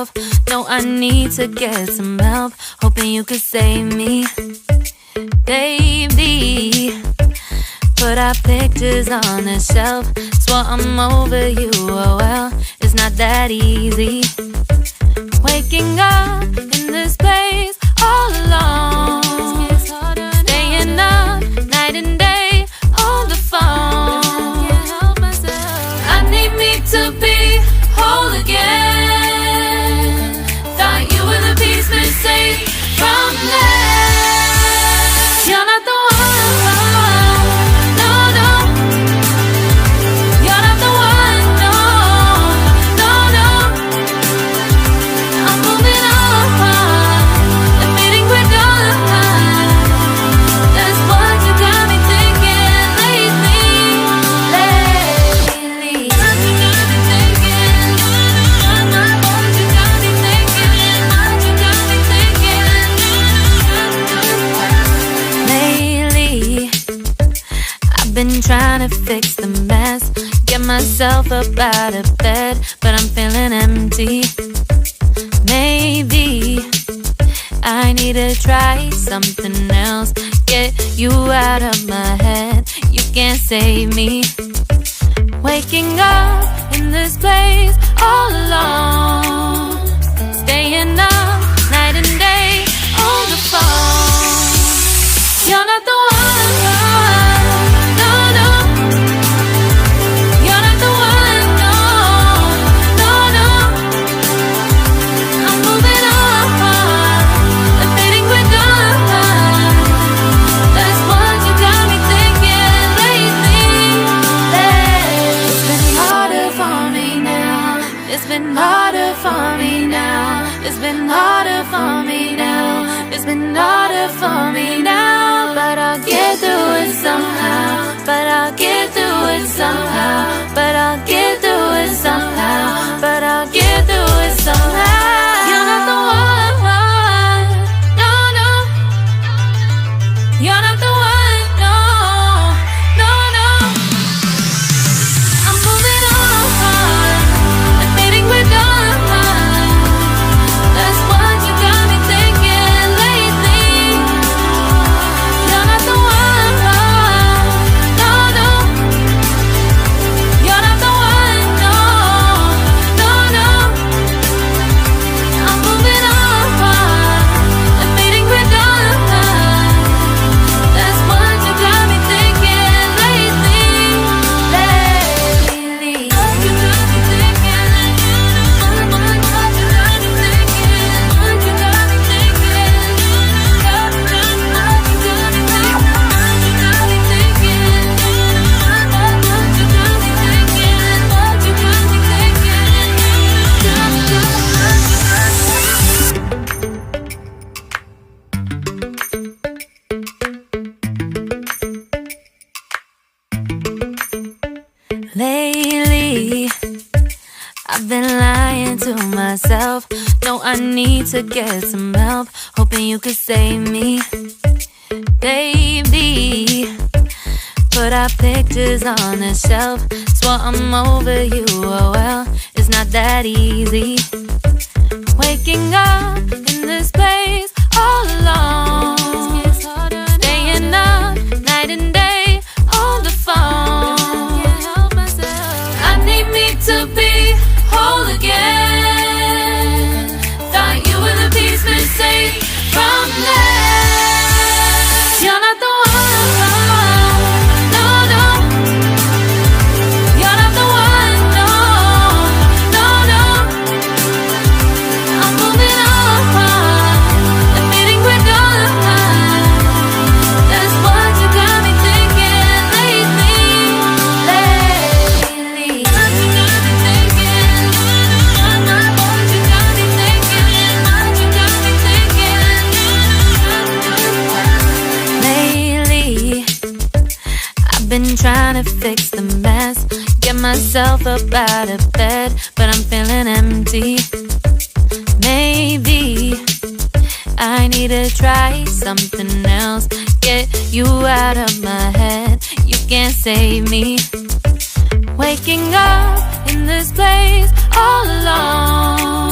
myself. No, I need to get some help. Hoping you could save me, baby. Put our pictures on the shelf. Swore I'm over you, oh well, it's not that easy. Waking up in this place all alone, staying up night and day on the phone. I need me to be whole again. Thought you were the piece missing from left. You're not the one, no, no. You're not the one, no, no, no. I'm moving on, admitting we're done. That's what you got me thinking lately. What you got me thinking. What you got me thinking. What you got me thinking. Lately, I've been trying to fix the mess, get myself up out of bed, but I'm feeling empty. Maybe I need to try something else. Get you out of my head, you can't save me. Waking up in this place all alone, staying up night and day on the phone. You're not the one, no, no. You're not the one, no, no, no. I'm moving on, admitting we're done. That's what you got me thinking lately. It's been harder for me now. It's been harder for me now. It's been harder for me now. It's been harder for me now. But I'll get through it somehow. But I'll get through it somehow. But I'll get through it somehow. But I'll get through it somehow. You're not the one, no, no. You're not the one, no, no, no. I'm moving on, admitting we're done. That's what you got me thinking lately. You're not the one, no, no. You're not the one, no, no, no. I'm moving on, admitting we're done. That's what you got me thinking lately. What you got me thinking. What you got me thinking. What you got me thinking. What you got me thinking. What you got me thinking. What you got me thinking. Lately, I've been lying to myself. No, I need to get some help. Hoping you could save me, baby. Put our pictures on the shelf. Swore I'm over you, oh well, it's not that easy. Waking up in this place all alone, staying up night and day on the phone. I need me to be whole again. Thought you were the piece missing from left. You're not the one, no, no. You're not the one, no, no, no. I'm moving on, admitting we're done. That's what you got me thinking lately. What you got me thinking. What you got me thinking. What you got me thinking. Lately, I've been trying to fix the mess, get myself up out of bed, but I'm feeling empty. Maybe I need to try something else. Get you out of my head, you can't save me. Waking up in this place all alone,